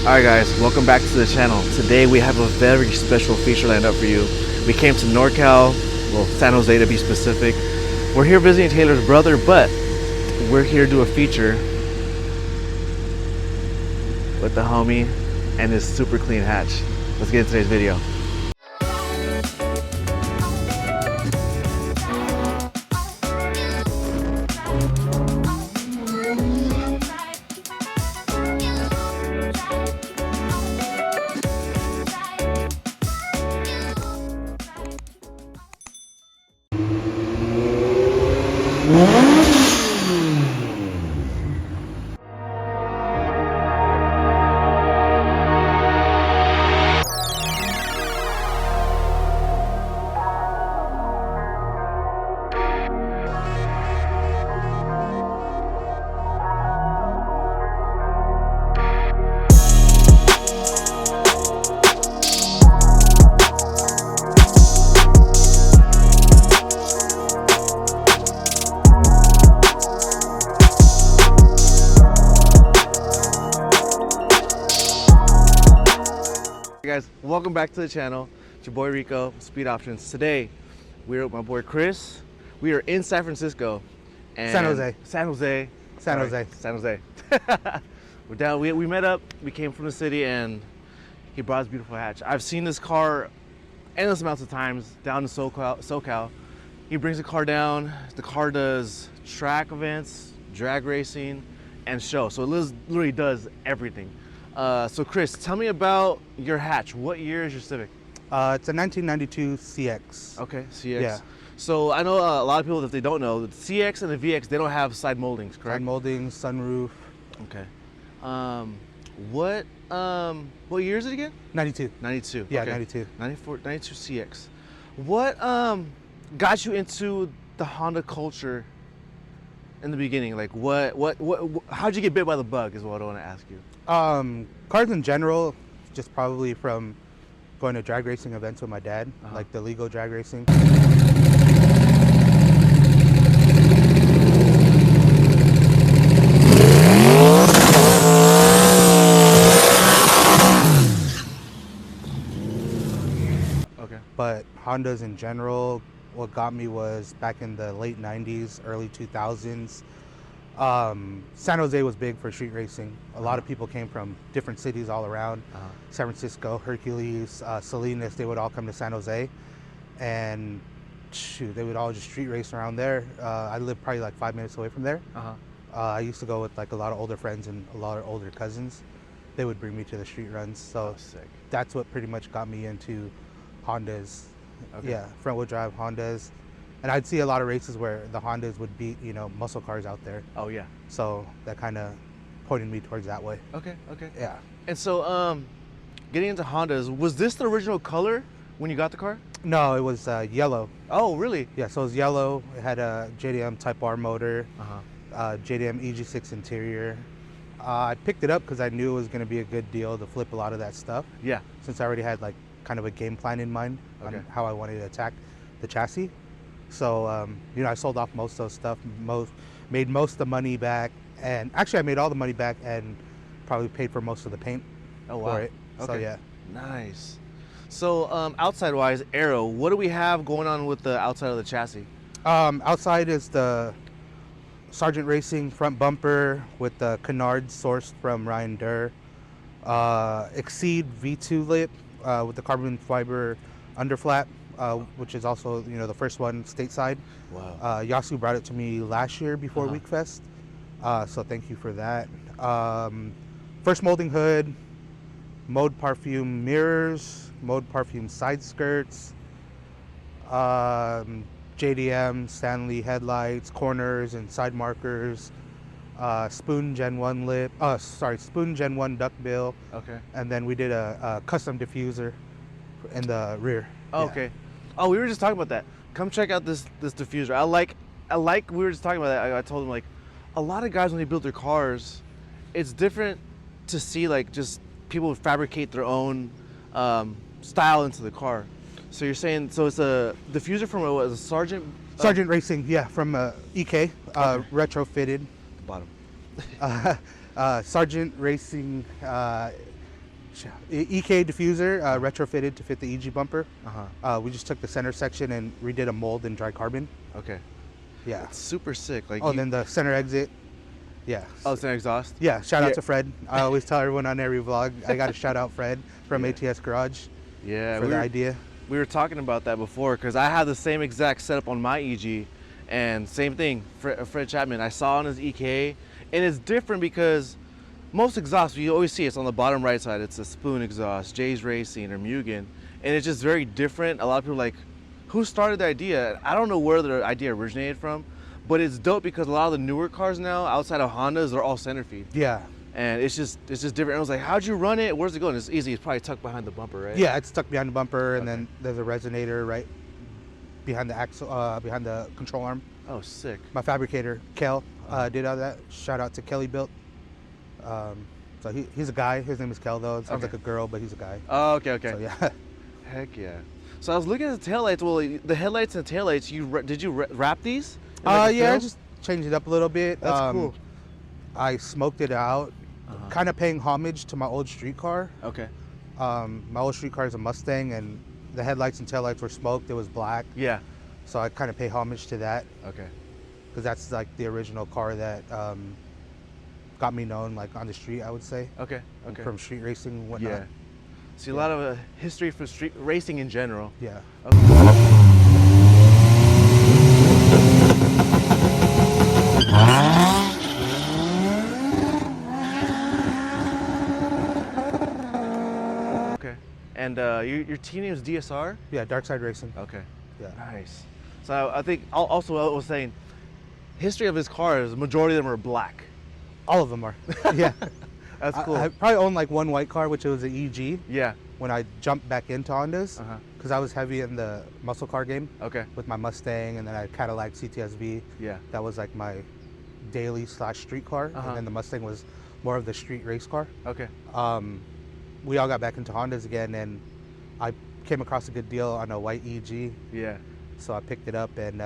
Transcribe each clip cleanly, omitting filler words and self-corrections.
Alright guys, welcome back to the channel. Today we have a very special feature lined up for you. We came to Norcal, well San Jose to be specific. We're here visiting Taylor's brother, but we're here to do a feature with the homie and his super clean hatch. Let's get into today's video. Hey guys, welcome back to the channel. It's your boy Rico, Speed Options. Today, we're with my boy Chris. We are in San Francisco. And San Jose. San Jose. San Jose. San Jose. We're down, we met up, we came from the city and he brought his beautiful hatch. I've seen this car endless amounts of times down in SoCal. He brings the car down, the car does track events, drag racing, and show. So it literally does everything. So Chris, tell me about your hatch. What year is your Civic? It's a 1992 CX. Okay, CX. Yeah. So I know a lot of people, if they don't know, the CX and the VX, they don't have side moldings, correct? Side molding, sunroof. Okay. What year is it again? 92. 92. Yeah, okay. 92. 92 CX. What got you into the Honda culture in the beginning? Like how'd you get bit by the bug is what I want to ask you. Cars in general, just probably from going to drag racing events with my dad, like the legal drag racing. Okay. But Hondas in general, what got me was back in the late 90s, early 2000s. San Jose was big for street racing. A lot of people came from different cities all around. San Francisco, Hercules, Salinas, they would all come to San Jose. And shoot, they would all just street race around there. I lived probably like 5 minutes away from there. I used to go with like a lot of older friends and a lot of older cousins. They would bring me to the street runs. So that's what pretty much got me into Hondas. Okay. Yeah, front wheel drive Hondas. And I'd see a lot of races where the Hondas would beat, muscle cars out there. Oh yeah. So that kind of pointed me towards that way. Okay, okay. Yeah. And so, getting into Hondas, was this the original color when you got the car? No, it was yellow. Oh, really? Yeah, so it was yellow. It had a JDM Type R motor, JDM EG6 interior. I picked it up because I knew it was going to be a good deal to flip a lot of that stuff. Yeah. Since I already had like kind of a game plan in mind on how I wanted to attack the chassis. So, I sold off most of those stuff, made most of the money back, and actually I made all the money back and probably paid for most of the paint for it. Okay. So, yeah. Nice. So, outside-wise, aero, what do we have going on with the outside of the chassis? Outside is the Sargent Racing front bumper with the canard sourced from Ryan Durr. Exceed V2 lip with the carbon fiber underflap. Which is also, the first one stateside. Wow. Yasu brought it to me last year before Weekfest, so thank you for that. First molding hood, mode parfume mirrors, mode parfume side skirts, JDM Stanley headlights, corners and side markers, Spoon Gen 1 lip, Spoon Gen 1 duckbill. Okay. And then we did a custom diffuser in the rear. Oh, okay. Oh, we were just talking about that. Come check out this diffuser. I like. We were just talking about that. I told him like, a lot of guys when they build their cars, it's different to see like just people fabricate their own style into the car. So you're saying it's a diffuser from a Sargent? Sargent Racing, yeah, from EK, retrofitted. The bottom. Sargent Racing EK diffuser retrofitted to fit the EG bumper. Uh-huh. We just took the center section and redid a mold in dry carbon. Okay. Yeah. It's super sick. Like Then the center exit. Yeah. Oh, center exhaust? Yeah, shout out to Fred. I always tell everyone on every vlog, I got to shout out Fred from ATS Garage for the idea. We were talking about that before because I had the same exact setup on my EG, and same thing, Fred Chapman. I saw on his EK, and it's different because most exhausts, you always see it's on the bottom right side. It's a Spoon exhaust, Jay's Racing, or Mugen, and it's just very different. A lot of people are like, who started the idea? I don't know where the idea originated from, but it's dope because a lot of the newer cars now, outside of Hondas, they're all center feed. Yeah. And it's just different. I was like, how'd you run it? Where's it going? It's easy. It's probably tucked behind the bumper, right? Yeah, it's tucked behind the bumper, and then there's a resonator right behind the axle, behind the control arm. Oh, sick. My fabricator, Kel, did all that. Shout out to Kelly Built. So he's a guy. His name is Kel, though. It sounds like a girl, but he's a guy. Oh, okay. So, yeah. Heck yeah. So I was looking at the taillights. Well, the headlights and taillights, did you wrap these? Yeah, I just changed it up a little bit. That's cool. I smoked it out, kind of paying homage to my old street car. Okay. My old street car is a Mustang, and the headlights and taillights were smoked. It was black. Yeah. So I kind of pay homage to that. Okay. Because that's like the original car that got me known, like on the street, I would say. Okay. From street racing and whatnot. Yeah. See a lot of history for street racing in general. Yeah. Okay. And your team name is DSR? Yeah, Dark Side Racing. Okay. Yeah. Nice. So I think also I was saying, history of his cars, the majority of them are black. All of them are. Yeah. That's cool. I probably owned like one white car, which was an EG. Yeah. When I jumped back into Hondas, because I was heavy in the muscle car game. Okay. With my Mustang, and then I had Cadillac CTSV. Yeah. That was like my daily / street car, and then the Mustang was more of the street race car. Okay. We all got back into Hondas again, and I came across a good deal on a white EG. Yeah. So I picked it up and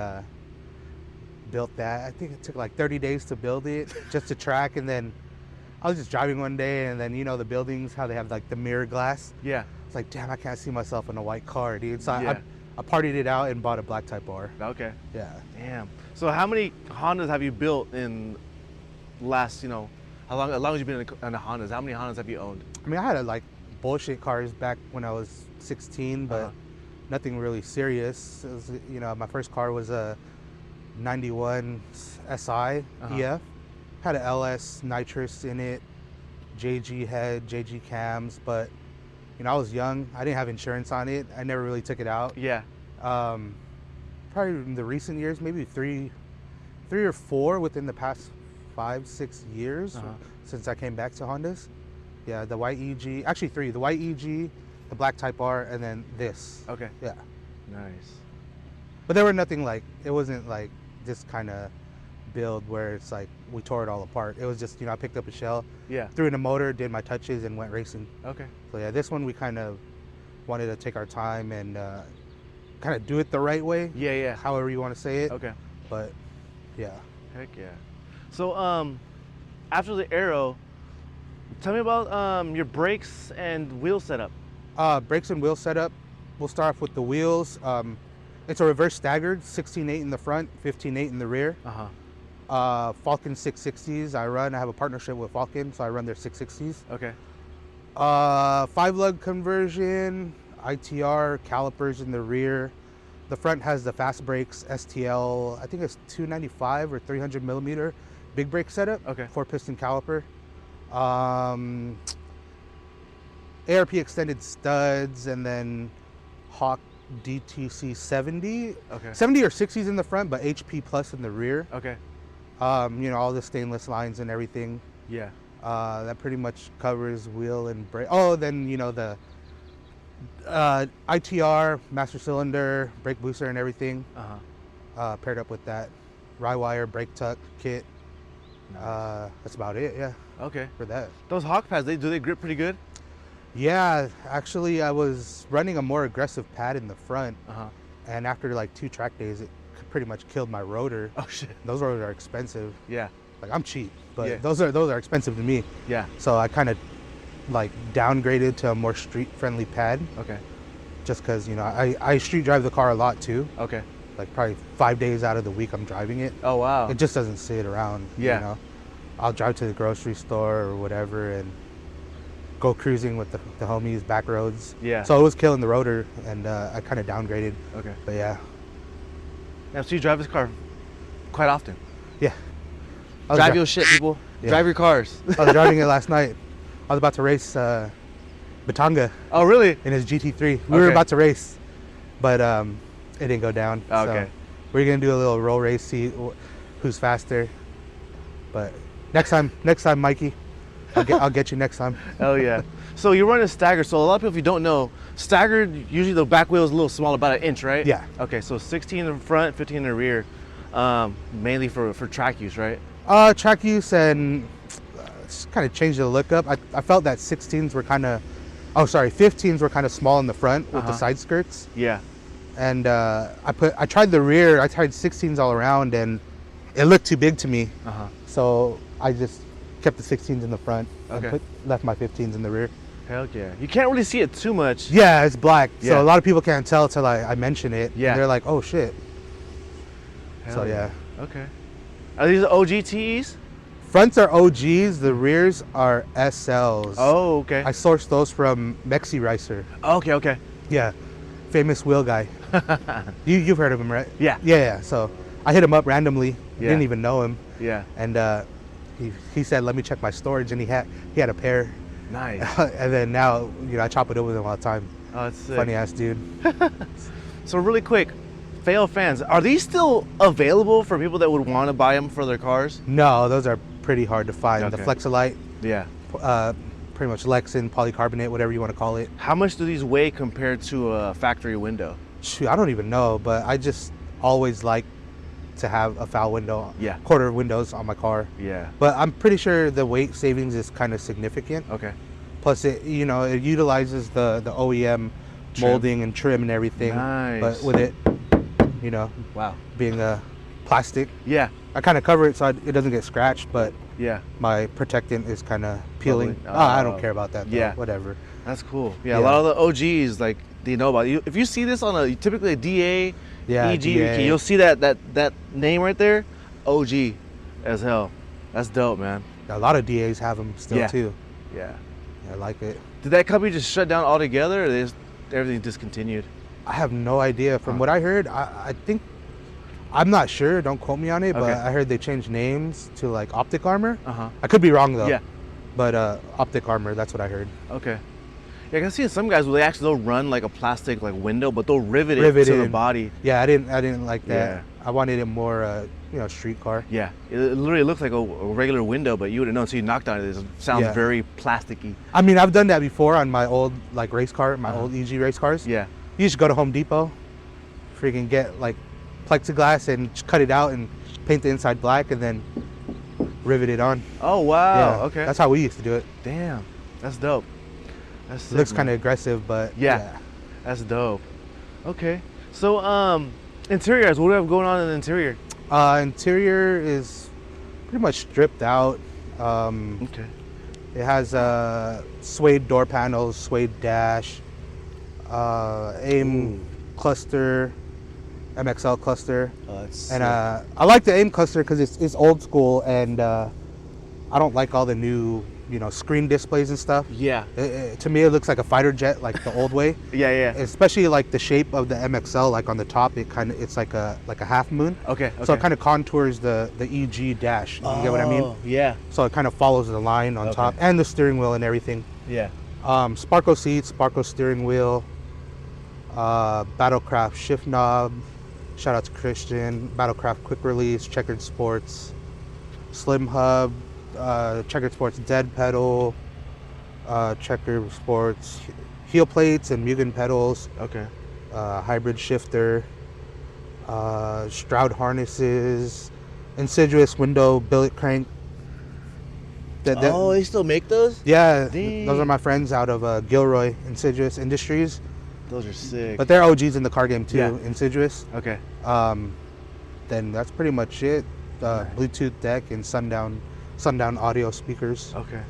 built that. I think it took like 30 days to build it, just to track, and then I was just driving one day, and then the buildings, how they have like the mirror glass. Yeah. It's like, damn, I can't see myself in a white car, dude. So Yeah. I partied it out and bought a black Type R. Okay. Yeah. Damn. So how many Hondas have you built in last, how long as you've been in the Hondas? How many Hondas have you owned? I mean, I had like bullshit cars back when I was 16, but nothing really serious. It was, my first car was a 91 SI EF. Had an LS nitrous in it, JG head, JG cams, but I was young. I didn't have insurance on it. I never really took it out. Yeah. Probably in the recent years, maybe three or four within the past 5-6 years since I came back to Hondas. Yeah, the white EG, actually three, the white EG, the black Type R, and then this. Okay. Yeah. Nice. But there were nothing like, it wasn't like this kind of build where it's like we tore it all apart. It was just, I picked up a shell, threw in a motor, did my touches, and went racing. Okay. So yeah, this one we kind of wanted to take our time and kind of do it the right way. Yeah. However you want to say it. Okay. But yeah. Heck yeah. So after the Aero, tell me about your brakes and wheel setup. Brakes and wheel setup. We'll start off with the wheels. It's a reverse staggered, 16.8 in the front, 15.8 in the rear. Falcon 660s I run. I have a partnership with Falcon, so I run their 660s. Okay. 5-lug conversion, ITR, calipers in the rear. The front has the fast brakes, STL, I think it's 295 or 300 millimeter big brake setup. Okay. 4-piston caliper. ARP extended studs, and then Hawk DTC 70. Okay. 70 or 60s in the front, but HP plus in the rear. Okay. All the stainless lines and everything. Yeah. That pretty much covers wheel and brake. Oh, then the ITR, master cylinder, brake booster and everything. Paired up with that Rye-wire brake tuck kit. Nice. That's about it, yeah. Okay. For that. Those Hawk pads, do they grip pretty good? Yeah, actually I was running a more aggressive pad in the front. And after like 2 track days, it pretty much killed my rotor. Oh shit. Those rotors are expensive. Yeah. Like I'm cheap, but those are expensive to me. Yeah. So I kind of like downgraded to a more street-friendly pad, Okay. just because, you know, I street drive the car a lot too. Okay. Like probably 5 days out of the week I'm driving it. Oh wow. It just doesn't sit around. Yeah. You know, I'll drive to the grocery store or whatever and go cruising with the homies back roads. Yeah. So it was killing the rotor, and I kind of downgraded. Okay. But yeah. Now, so you drive this car quite often. Yeah. I was Drive dri- your shit, people. Yeah. Drive your cars. I was driving it last night. I was about to race Batanga Oh really? in his GT3. We were Okay. about to race, but it didn't go down. Oh, So okay. we're gonna do a little roll race, see who's faster. But next time, Mikey, I'll get you next time. Oh yeah. So you're running staggered. So a lot of people, if you don't know, staggered, usually the back wheel is a little small, about an inch, right? Yeah. Okay, so 16 in the front, 15 in the rear, mainly for track use, right? Track use, and just kind of changed the look up. I felt that 16s were kind of, 15s were kind of small in the front with the side skirts. Yeah. And I tried the rear. I tried 16s all around, and it looked too big to me. So I just kept the 16s in the front. Okay. And left my 15s in the rear. Hell yeah. You can't really see it too much. Yeah, it's black. Yeah. So a lot of people can't tell till I mention it. Yeah. And they're like, oh shit. Hell So yeah. Okay. Are these OG TEs? Fronts are OGs. The rears are SLs. Oh, okay. I sourced those from Mexi Ricer. Okay, okay. Yeah. Famous wheel guy. You've heard of him, right? Yeah. Yeah. So I hit him up randomly. Yeah. Didn't even know him. Yeah. And he said, let me check my storage, and he had a pair. Nice. And then now, you know, I chop it up with him all the time. Oh, that's sick. Funny ass dude. So really quick, Fail fans, are these still available for people that would want to buy them for their cars? No, those are pretty hard to find. Okay. The Flexolite, Yeah. pretty much Lexan, polycarbonate, whatever you want to call it. How much do these weigh compared to a factory window? Shoot, I don't even know, but I just always like to have a foul window, Yeah. quarter windows on my car. Yeah. But I'm pretty sure the weight savings is kind of significant. Okay. Plus, it it utilizes the OEM Trim. molding and trim and everything. Nice. But with it, Wow. being plastic, Yeah. I kind of cover it so it doesn't get scratched, but Yeah. my protectant is kind of peeling. Bubbling. I don't care about that. Though. Yeah. Whatever. That's cool. Yeah, a Yeah. lot of the OGs, like, they know about it. If you see this on typically a DA, Yeah, EG, DA. you'll see that name right there, OG as hell. That's dope, man. A lot of DAs have them still Yeah. too. Yeah. I like it. Did that company just shut down altogether, or everything discontinued? I have no idea. From what I heard, I think, I'm not sure. Don't quote me on it, but Okay. I heard they changed names to like Optic Armor. Uh-huh. I could be wrong though. Yeah. But Optic Armor, that's what I heard. Okay. Yeah, I can see some guys where they'll run like a plastic like window, but they'll rivet it to the in. body. Yeah, I didn't like that. Yeah. I wanted it more, street car. Yeah, it literally looks like a regular window, but you wouldn't know until you knocked on it. It sounds Yeah. very plasticky. I mean, I've done that before on my old like race car, my old EG race cars. Yeah. You just go to Home Depot, freaking get like plexiglass and just cut it out and paint the inside black and then rivet it on. Oh wow. Yeah, Okay. That's how we used to do it. Damn. That's dope. That's sick, It looks man. kind of aggressive, but Yeah. That's dope. Okay. So interiors. What do we have going on in the interior? Interior is pretty much stripped out. Okay. It has suede door panels, suede dash, AIM cluster, MXL cluster. Oh, that's And I like the AIM cluster because it's old school, and I don't like all the new, screen displays and stuff. yeah. To me, it looks like a fighter jet, like the old way. Yeah. Yeah. Especially like the shape of the MXL, like on the top, it's like a half moon. Okay. So it kind of contours the EG dash. You get what I mean? Yeah. So it kind of follows the line on top, and the steering wheel and everything. Yeah. Sparko seats, Sparko steering wheel, Battlecraft shift knob. Shout out to Christian. Battlecraft quick release, checkered sports, slim hub, checkered sports dead pedal, checkered sports heel plates and Mugen pedals, Okay. hybrid shifter, Stroud harnesses, Insidious window billet crank. They still make those? Yeah, Dang. those are my friends out of Gilroy Insidious Industries. Those are sick. But they're OGs in the car game too, Yeah. Insidious. Okay. Then that's pretty much it. Nice. Bluetooth deck and sundown audio speakers. Okay.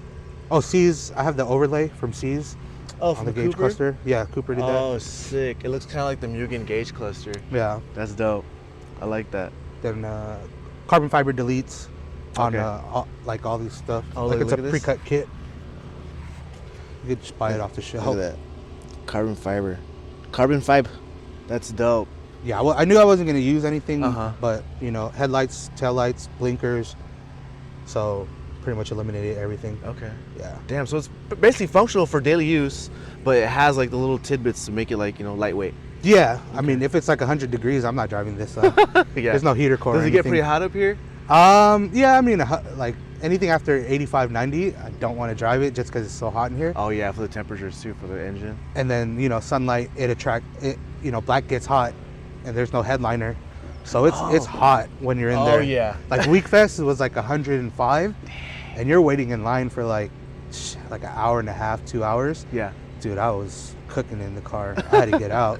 Oh, C's. I have the overlay from C's Oh, on from the gauge Cooper? cluster. Yeah, Cooper did that. Oh, sick. It looks kind of like the Mugen gauge cluster. Yeah. That's dope. I like that. Then carbon fiber deletes on Okay. like all these stuff. Oh, like look it's a at this. pre-cut kit. You could just buy it off the shelf. Look at that. Carbon fiber. Carbon fiber. That's dope. Yeah, well, I knew I wasn't gonna use anything, Uh-huh. but you know, headlights, taillights, blinkers, so pretty much eliminated everything. Okay. Yeah. Damn, so it's basically functional for daily use, but it has like the little tidbits to make it like, lightweight. Yeah, I mean, if it's like 100 degrees, I'm not driving this. Yeah. There's no heater core. Does or it get anything. pretty hot up here? Yeah, I mean, like anything after 85, 90, I don't want to drive it just because it's so hot in here. Oh yeah, for the temperatures too, for the engine. And then sunlight, black gets hot, and there's no headliner, so it's hot when you're in there. Oh yeah. Like Week Fest was like 105, and you're waiting in line for like an hour and a half, 2 hours. Yeah. Dude, I was cooking in the car. I had to get out.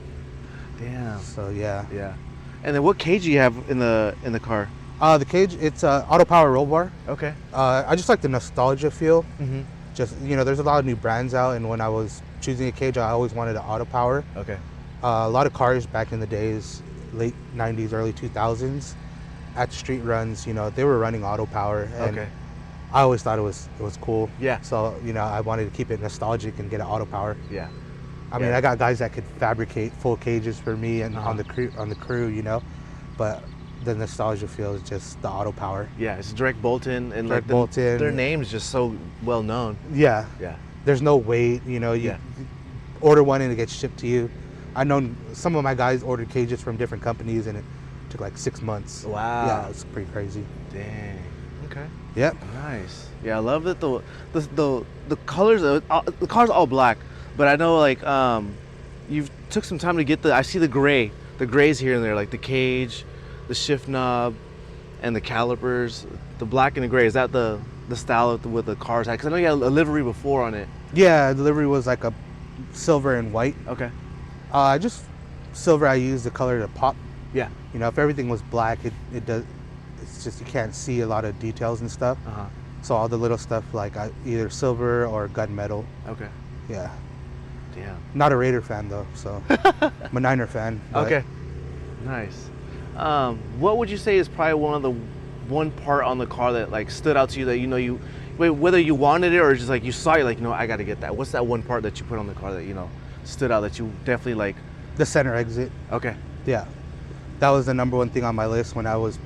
Damn. So yeah. Yeah. And then what cage do you have in the car? The cage, it's auto power roll bar. Okay. I just like the nostalgia feel. Mm-hmm. Just there's a lot of new brands out, and when I was choosing a cage, I always wanted an auto power. Okay. A lot of cars back in the days, late 90s, early 2000s, at street runs, they were running auto power, and Okay. I always thought it was cool. Yeah. So I wanted to keep it nostalgic and get an auto power. Yeah. I mean, Yeah. I got guys that could fabricate full cages for me and Uh-huh. on the crew, but the nostalgia feel is just the auto power. Yeah, it's direct bolt-in, and Direct like bolt-in. their name's just so well known. Yeah. Yeah. There's no wait, you Yeah. order one and it gets shipped to you. I know some of my guys ordered cages from different companies and it took like 6 months. Wow. Yeah, it's pretty crazy. Dang. Okay. Yep. Nice. Yeah, I love that the colors. The car's all black, but I know like you've took some time to get I see the grays here and there, like the cage, the shift knob, and the calipers. The black and the gray, is that the style with the cars had? Because I know you had a livery before on it. Yeah, the livery was like a silver and white. Okay. Just silver. I used the color to pop. Yeah. If everything was black, it does. It's just you can't see a lot of details and stuff. Uh huh. So all the little stuff like either silver or gunmetal. Okay. Yeah. Damn. Not a Raider fan though, so I'm a Niner fan. but- Okay. Nice. What would you say is probably one part on the car that like stood out to you that whether you wanted it or just like you saw it like I got to get that. What's that one part that you put on the car that stood out that you definitely like? The center exit. Okay. Yeah. That was the number one thing on my list when I was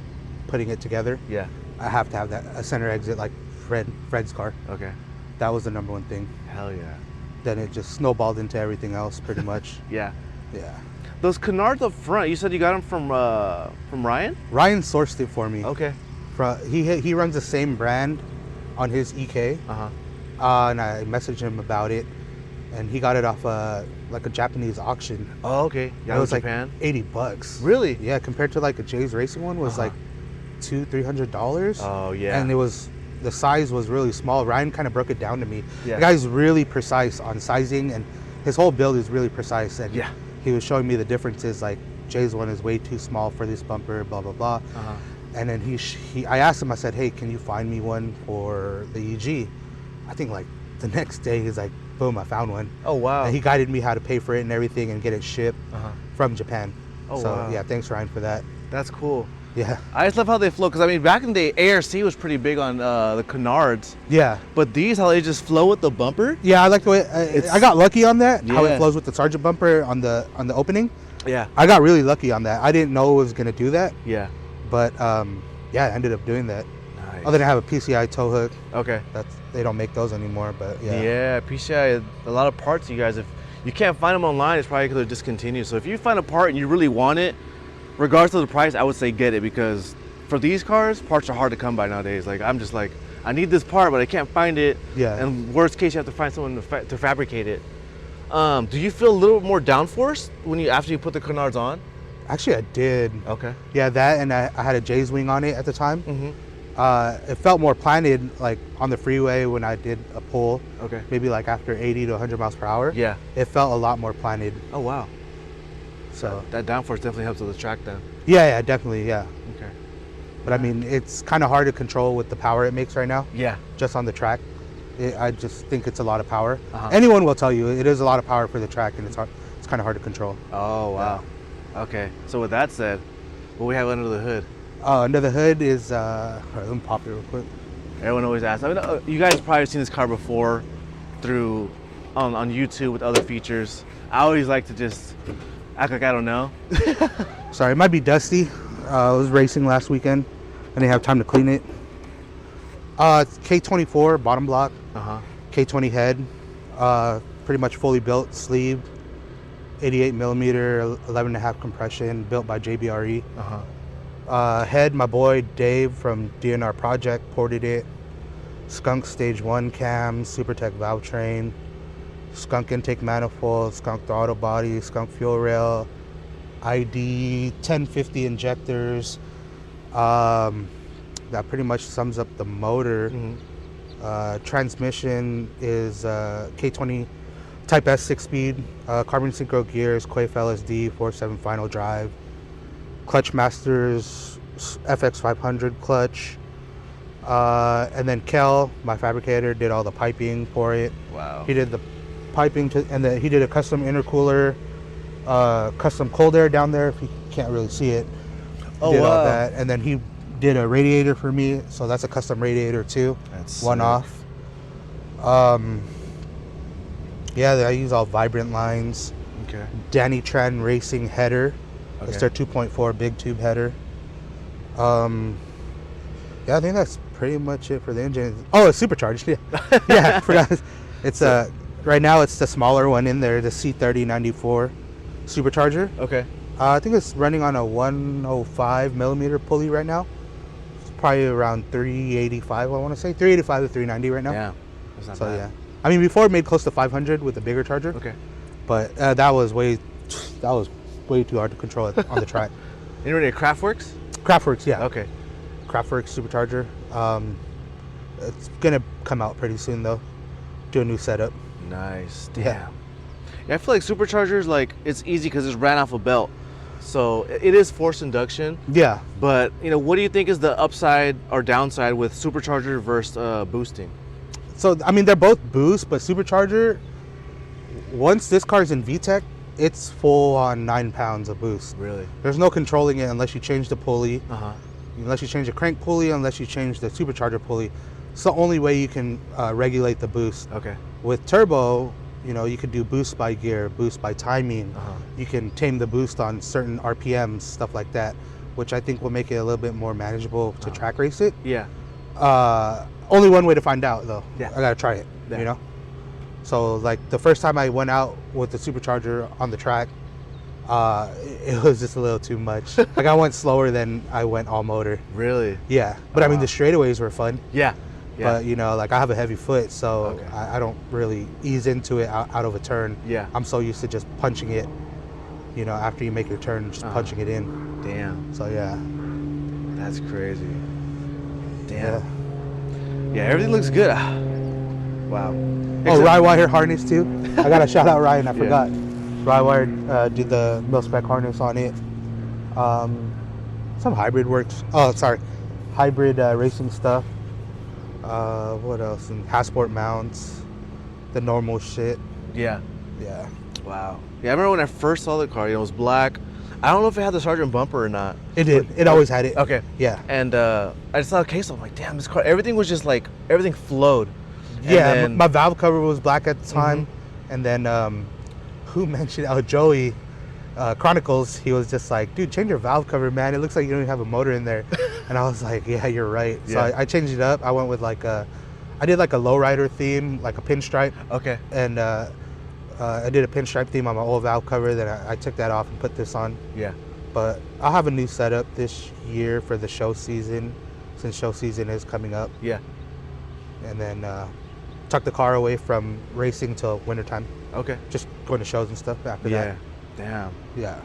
putting it together. Yeah. I have to have a center exit like Fred's car. Okay. That was the number one thing. Hell yeah. Then it just snowballed into everything else pretty much. Yeah. Yeah. Those canards up front, you said you got them from Ryan? Ryan sourced it for me. Okay. He runs the same brand on his EK. Uh-huh. And I messaged him about it, and he got it off like a Japanese auction. Oh, okay. Yeah, It was like Japan. $80. Really? Yeah, compared to like a Jay's Racing one was like $200-300. Oh, yeah. And the size was really small. Ryan kind of broke it down to me. Yeah. The guy's really precise on sizing, and his whole build is really precise. And Yeah. he was showing me the differences, like Jay's one is way too small for this bumper, blah blah blah. Uh-huh. And then I asked him, I said, hey, can you find me one for the EG? I think like the next day he's like, boom, I found one. Oh, wow. And he guided me how to pay for it and everything and get it shipped Uh-huh. from Japan. Oh, so wow. yeah, thanks Ryan for that. That's cool. Yeah. I just love how they flow, because I mean back in the day, ARC was pretty big on the canards, Yeah. but these, how they just flow with the bumper. Yeah, I like the way I got lucky on that. How Yeah. it flows with the Sergeant bumper on the opening. Yeah. I got really lucky on that. I didn't know it was gonna do that, Yeah. but yeah, I ended up doing that. Nice. Other than I have a PCI tow hook. Okay. They don't make those anymore, but yeah. Yeah, PCI, a lot of parts, you guys, if you can't find them online, it's probably because they're discontinued. So if you find a part and you really want it, regardless of the price, I would say get it, because for these cars, parts are hard to come by nowadays. Like, I'm just like, I need this part, but I can't find it. Yeah. And worst case, you have to find someone to fabricate it. Do you feel a little more downforce after you put the canards on? Actually, I did. Okay. Yeah, that, and I had a Jay's wing on it at the time. Mm-hmm. It felt more planted, like on the freeway when I did a pull. Okay. Maybe like after 80 to 100 miles per hour. Yeah. It felt a lot more planted. Oh, wow. So That downforce definitely helps with the track then. yeah, definitely, yeah. Okay. But I mean, it's kind of hard to control with the power it makes right now, Yeah. just on the track. I just think it's a lot of power. Uh-huh. Anyone will tell you it is a lot of power for the track, and it's hard. It's kind of hard to control. Oh wow. Okay. So with that said, what we have under the hood? Under the hood is all right, let me pop it real quick. Everyone always asks. I mean, you guys probably seen this car before through on YouTube with other features. I always like to just act like I don't know. Sorry, it might be dusty. I was racing last weekend. I didn't have time to clean it. It's K24 bottom block, K20 head, pretty much fully built, sleeved, 88 millimeter, 11.5 compression, built by JBRE. Head, my boy Dave from DNR Project ported it. Skunk stage 1 cam, SuperTech valve train, skunk intake manifold, skunk throttle body, skunk fuel rail, ID 1050 injectors. That pretty much sums up the motor. Transmission is K20 Type S 6-speed, carbon synchro gears, Quaife LSD, 4.7 final drive. Clutch Masters FX500 clutch. And then Kel, my fabricator, did all the piping for it. Wow. He did the piping, and then he did a custom intercooler, custom cold air down there, if you can't really see it. Oh, did wow. all that. And then he did a radiator for me, so that's a custom radiator too. That's one sick. Off. Yeah, I use all Vibrant lines. Okay. Danny Tran Racing header. Okay. It's their 2.4 big tube header. Yeah, I think that's pretty much it for the engine. Oh, it's supercharged. Yeah, yeah. I forgot. It's right now it's the smaller one in there, the C3094 supercharger. Okay. I think it's running on a 105 millimeter pulley right now. It's probably around 385. I want to say 385 to 390 right now. Yeah. That's not So bad. yeah, I mean before it made close to 500 with a bigger charger. Okay. But that was way too hard to control it on the track. You running a Craftworks? Craftworks, yeah. Okay. Craftworks supercharger. It's gonna come out pretty soon though. Do a new setup. Nice. Damn. Yeah. Yeah, I feel like superchargers, like, it's easy because it's ran off a belt. So it is forced induction. Yeah. But, you know, what do you think is the upside or downside with supercharger versus boosting? So I mean they're both boost, but supercharger. Once this car's in VTEC, it's full on 9 pounds of boost. Really? There's no controlling it unless you change the pulley. Unless you change the crank pulley, unless you change the supercharger pulley. It's the only way you can regulate the boost. Okay. With turbo, you know, you could do boost by gear, boost by timing. You can tame the boost on certain RPMs, stuff like that, which I think will make it a little bit more manageable to track race it. Yeah. Only one way to find out though. Yeah. I gotta try it, Yeah. you know? So like the first time I went out with the supercharger on the track, it was just a little too much. Like I went slower than I went all motor. Really? Yeah, but I mean the straightaways were fun. Yeah. Yeah. But you know, like I have a heavy foot, so Okay. I don't really ease into it out of a turn. Yeah. I'm so used to just punching it, you know, after you make your turn, just punching it in. Damn. So yeah. That's crazy. Yeah. Damn. Yeah, everything looks good. Wow. Oh, Rywire harness too. I gotta shout out Ryan. I forgot. Rywire did the mil spec harness on it. Some hybrid works. Oh, sorry, hybrid racing stuff. What else? And Passport mounts, the normal shit. Yeah. Yeah. Wow. Yeah, I remember when I first saw the car. You know, it was black. I don't know if it had the Sergeant bumper or not. It did. It always had it. Okay. Yeah. And I just saw a case. I'm like, damn, this car. Everything was just like everything flowed. And Yeah. then- My valve cover was black at the time, and then who mentioned? Oh, Joey. Chronicles, he was just like, dude, change your valve cover, man. It looks like you don't even have a motor in there. And I was like, yeah, you're right. So Yeah. I changed it up. I went with like I did like a lowrider theme, like a pinstripe. Okay. And I did a pinstripe theme on my old valve cover. Then I took that off and put this on. Yeah. But I'll have a new setup this year for the show season, since show season is coming up. Yeah. And then tuck the car away from racing till wintertime. Okay. Just going to shows and stuff after Yeah. that. Damn. Yeah.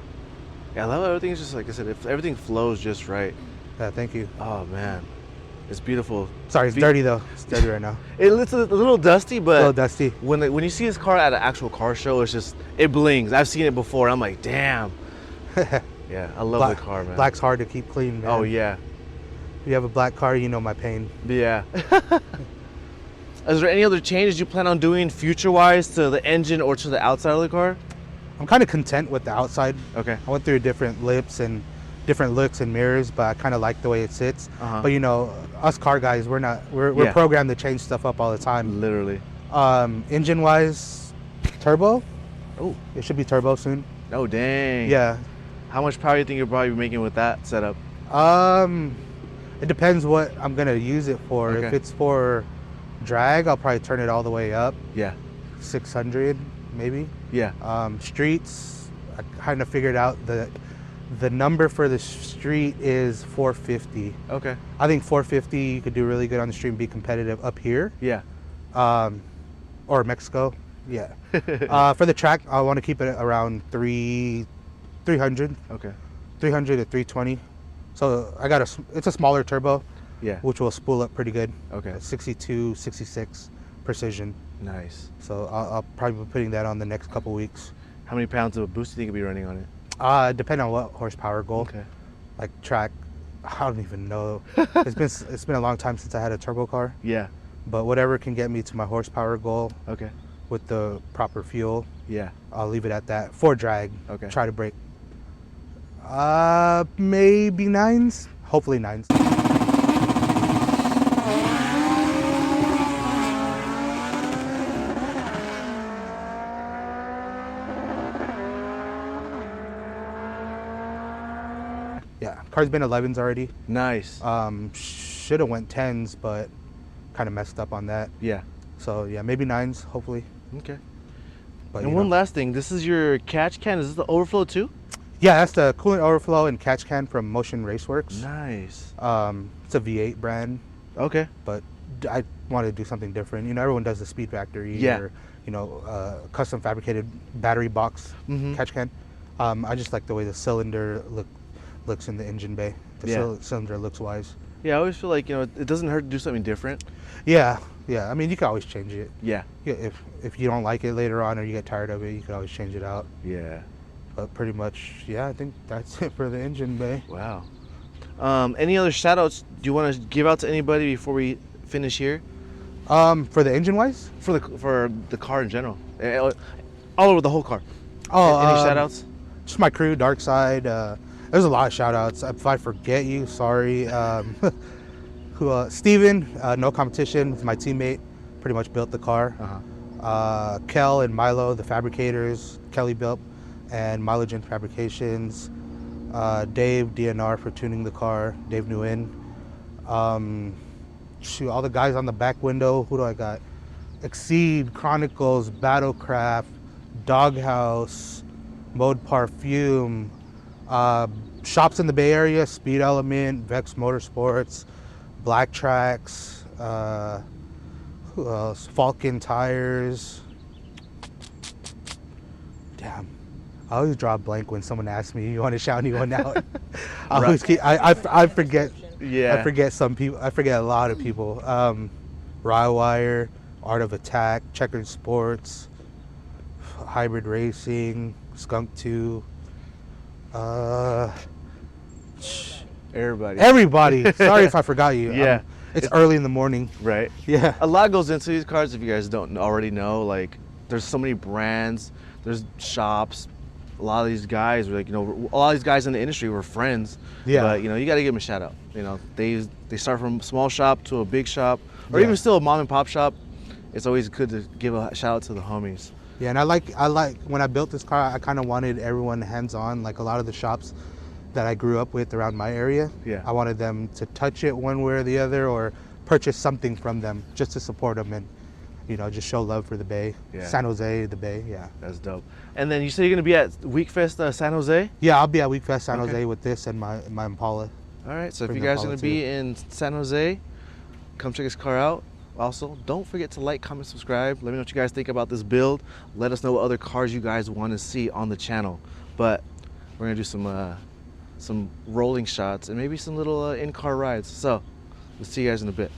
Yeah, I love how everything's just like I said. If everything flows just right. Yeah, thank you. Oh man, it's beautiful. Sorry, it's dirty though. It's dirty right now. It's a little dusty, but A little dusty. when you see this car at an actual car show, it's just it blings. I've seen it before. I'm like, damn. Yeah, I love the car, man. Black's hard to keep clean, man. Oh yeah. If you have a black car, you know my pain. Yeah. Is there any other changes you plan on doing future-wise to the engine or to the outside of the car? I'm kind of content with the outside. Okay. I went through different lips and different looks and mirrors, but I kind of like the way it sits. But you know, us car guys, we're programmed to change stuff up all the time. Literally. Engine-wise, turbo. Oh, it should be turbo soon. Oh, dang. Yeah. How much power do you think you'll probably be making with that setup? It depends what I'm gonna use it for. Okay. If it's for drag, I'll probably turn it all the way up. Yeah. 600 maybe. Yeah. Streets, I kind of figured out the number for the street is 450. Okay. I think 450 you could do really good on the street and be competitive up here. Yeah. Or Mexico. Yeah. For the track, I want to keep it around 300. Okay. 300 to 320. So I got it's a smaller turbo. Yeah. Which will spool up pretty good. Okay. 62, 66 precision. Nice. So I'll probably be putting that on the next couple weeks. How many pounds of a boost do you think you'll be running on it? Depending on what horsepower goal. Okay. Like track, I don't even know. It's been a long time since I had a turbo car. Yeah. But whatever can get me to my horsepower goal. Okay. With the proper fuel. Yeah. I'll leave it at that. For drag. Okay. Try to break. Maybe 9s. Hopefully 9s. Yeah, car's been 11s already. Nice. Should have went 10s, but kind of messed up on that. Yeah. So yeah, maybe 9s, hopefully. Okay. But, and one last thing, this is your catch can. Is this the overflow too? Yeah, that's the coolant overflow and catch can from Motion Raceworks. Nice. It's a V8 brand. Okay. But I wanted to do something different. You know, everyone does the Speed Factory or, you know, custom fabricated battery box catch can. I just like the way the cylinder looks in the engine bay. The cylinder looks wise. Yeah, I always feel like, you know, it doesn't hurt to do something different. Yeah, yeah. I mean, you can always change it. Yeah. If you don't like it later on or you get tired of it, you can always change it out. Yeah. But pretty much, yeah, I think that's it for the engine bay. Wow. Any other shout outs do you want to give out to anybody before we finish here? For the engine wise? For the car in general. All over the whole car. Oh, any shout outs? Just my crew, Dark Side. There's a lot of shout outs. If I forget you, sorry. Steven, No Competition, was my teammate, pretty much built the car. Kel and Milo, the fabricators, Kelly built, and Milogen Fabrications. Dave, DNR, for tuning the car, Dave Nguyen. Shoot, all the guys on the back window, who do I got? Exceed, Chronicles, Battlecraft, Doghouse, Mode Parfume, shops in the Bay Area, Speed Element, Vex Motorsports, Black Tracks, who else? Falcon Tires. Damn. I always draw a blank when someone asks me, you want to shout anyone out? I forget. Yeah. I forget some people. I forget a lot of people. Rywire, Art of Attack, Checkered Sports, Hybrid Racing, Skunk 2. Everybody. Sorry if I forgot you. Yeah. It's early in the morning. Right. Yeah. A lot goes into these cars if you guys don't already know. Like, there's so many brands, there's shops. A lot of these guys, like, you know, a lot of these guys in the industry were friends. Yeah. But, you know, you got to give them a shout out. You know, they start from a small shop to a big shop, or even still a mom and pop shop. It's always good to give a shout out to the homies. Yeah, and I like when I built this car, I kind of wanted everyone hands-on. Like a lot of the shops that I grew up with around my area, I wanted them to touch it one way or the other, or purchase something from them just to support them and, you know, just show love for the Bay. Yeah. San Jose, the Bay, yeah. That's dope. And then you said you're gonna be at WeekFest San Jose? Yeah, I'll be at WeekFest San Jose with this and my Impala. All right, so if you guys are gonna be in San Jose, come check this car out. Also, don't forget to like, comment, subscribe. Let me know what you guys think about this build. Let us know what other cars you guys want to see on the channel. But we're gonna do some rolling shots and maybe some little in-car rides. So, we'll see you guys in a bit.